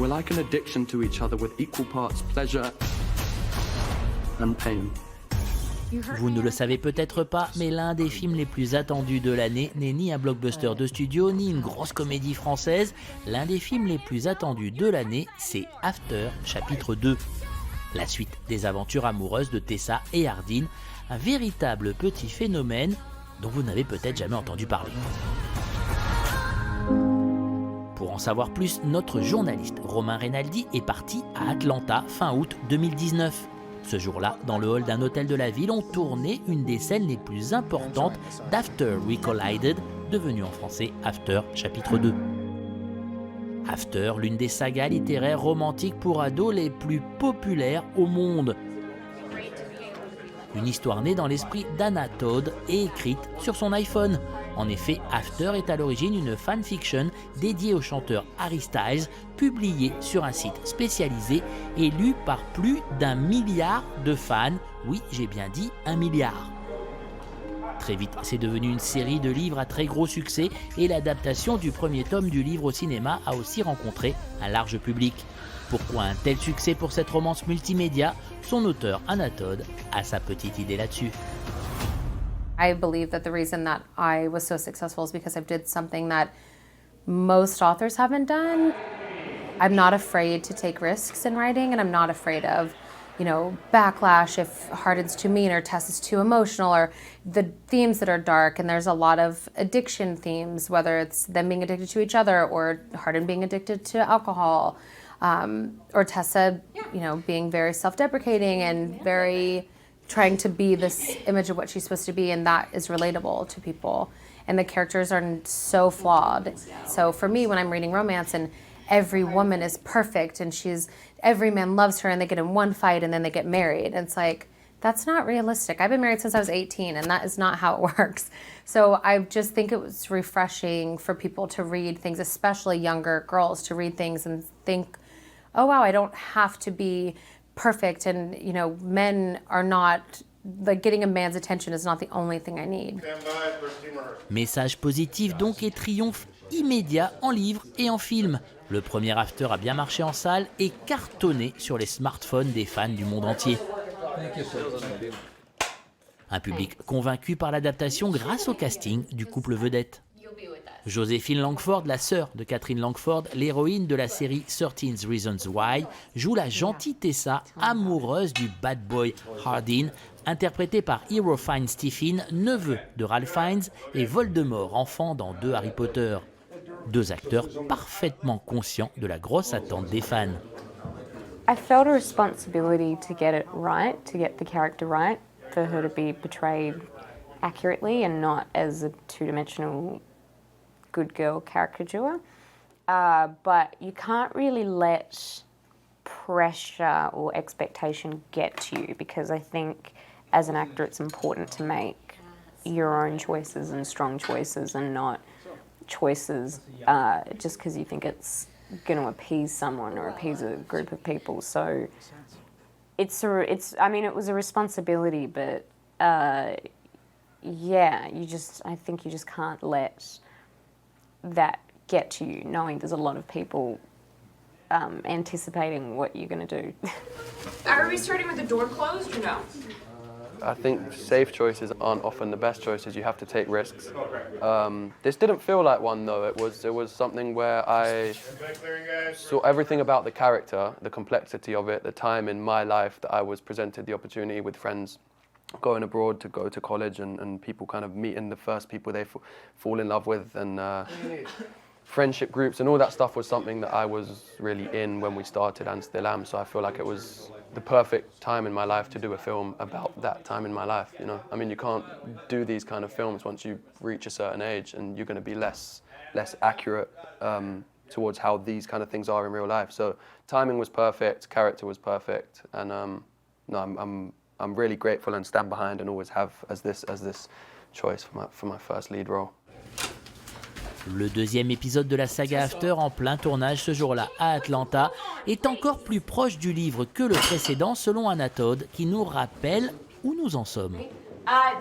We're like an addiction to each other with equal parts pleasure and pain. Vous ne le savez peut-être pas, mais l'un des films les plus attendus de l'année n'est ni un blockbuster de studio, ni une grosse comédie française. L'un des films les plus attendus de l'année, c'est After, chapitre 2. La suite des aventures amoureuses de Tessa et Hardin, un véritable petit phénomène dont vous n'avez peut-être jamais entendu parler. Pour en savoir plus, notre journaliste Romain Reynaldi est parti à Atlanta fin août 2019. Ce jour-là, dans le hall d'un hôtel de la ville, on tournait une des scènes les plus importantes d'After We Collided, devenu en français After chapitre 2. After, l'une des sagas littéraires romantiques pour ados les plus populaires au monde. Une histoire née dans l'esprit d'Anna Todd et écrite sur son iPhone. En effet, After est à l'origine une fanfiction dédiée au chanteur Harry Styles, publiée sur un site spécialisé et lue par plus d'1 milliard de fans. Oui, j'ai bien dit 1 milliard. Très vite, c'est devenu une série de livres à très gros succès et l'adaptation du premier tome du livre au cinéma a aussi rencontré un large public. Pourquoi un tel succès pour cette romance multimédia? Son auteur, Anna Todd, a sa petite idée là-dessus. I believe that the reason that I was so successful is because I did something that most authors haven't done. I'm not afraid to take risks in writing, and I'm not afraid of, backlash if Hardin's too mean or Tess is too emotional, or the themes that are dark. And there's a lot of addiction themes, whether it's them being addicted to each other or Hardin being addicted to alcohol, or Tessa, being very self-deprecating and very trying to be this image of what she's supposed to be, and that is relatable to people. And the characters are so flawed. So for me, when I'm reading romance and every woman is perfect and every man loves her and they get in one fight and then they get married, it's like, that's not realistic. I've been married since I was 18 and that is not how it works. So I just think it was refreshing for people to read things, especially younger girls, to read things and think, oh wow, I don't have to be perfect, and men are not, like, getting a man's attention is not the only thing I need. Message positif donc et triomphe immédiat en livre et en film. Le premier After a bien marché en salle et cartonné sur les smartphones des fans du monde entier. Un public convaincu par l'adaptation grâce au casting du couple vedette. Joséphine Langford, la sœur de Catherine Langford, l'héroïne de la série 13 Reasons Why, joue la gentille Tessa, amoureuse du bad boy Hardin, interprétée par Hero Fiennes Stephen, neveu de Ralph Fiennes, et Voldemort, enfant dans 2 Harry Potter. 2 acteurs parfaitement conscients de la grosse attente des fans. I felt a responsibility to get it right, to get the character right, for her to be portrayed accurately and not as a two-dimensional good girl caricature. But you can't really let pressure or expectation get to you, because I think as an actor it's important to make your own choices and strong choices, and not choices just because you think it's going to appease someone or appease a group of people. So it was a responsibility, but I think you just can't let that get to you, knowing there's a lot of people anticipating what you're going to do. Are we starting with the door closed or no? I think safe choices aren't often the best choices. You have to take risks. This didn't feel like one though. It was something where I saw everything about the character, the complexity of it, the time in my life that I was presented the opportunity with friends going abroad to go to college, and people kind of meeting the first people they fall in love with, and friendship groups and all that stuff was something that I was really in when we started and still am. So I feel like it was the perfect time in my life to do a film about that time in my life, I mean, you can't do these kind of films once you reach a certain age, and you're going to be less accurate towards how these kind of things are in real life. So timing was perfect, character was perfect, and I'm really grateful and stand behind and always have as this choice for my first lead role. Le deuxième épisode de la saga After, en plein tournage ce jour-là à Atlanta, est encore plus proche du livre que le précédent, selon Anna Todd, qui nous rappelle où nous en sommes.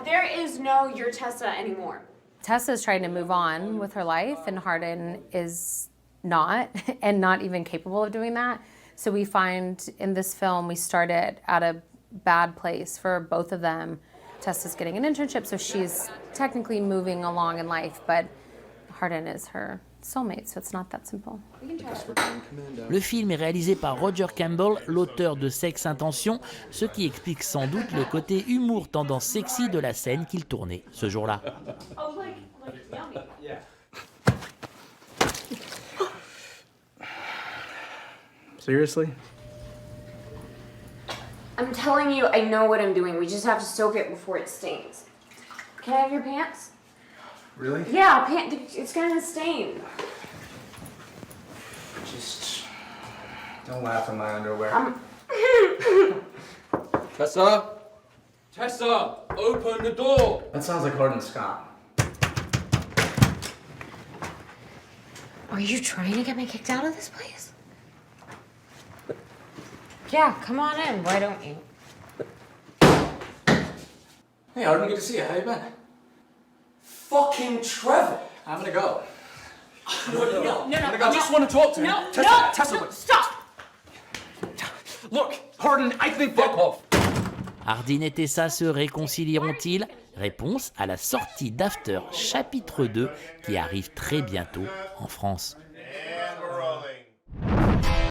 There is no your Tessa anymore. Tessa's trying to move on with her life, and Hardin is not and not even capable of doing that. So we find in this film, we started at a bad place for both of them. Tessa's getting an internship, so she's technically moving along in life, but Hardin is her soulmate, so it's not that simple. Le film est réalisé par Roger Campbell, l'auteur de Sex Intention, ce qui explique sans doute le côté humour tendance sexy de la scène qu'il tournait ce jour-là. Seriously? I'm telling you, I know what I'm doing. We just have to soak it before it stains. Can I have your pants? Really? Yeah, it's gonna stain. Just don't laugh in my underwear. Tessa? Tessa, open the door! That sounds like Hardin Scott. Are you trying to get me kicked out of this place? Yeah, come on in. Why don't you? Hey, Hardin, good to see you. How you been? Fucking Trevor! I'm gonna go. No, I just want to talk to him. Tessa, look. Stop! Look, Hardin, I think fuck off. Hardin et Tessa se réconcilieront-ils? Réponse à la sortie d'After chapitre 2 qui arrive très bientôt en France.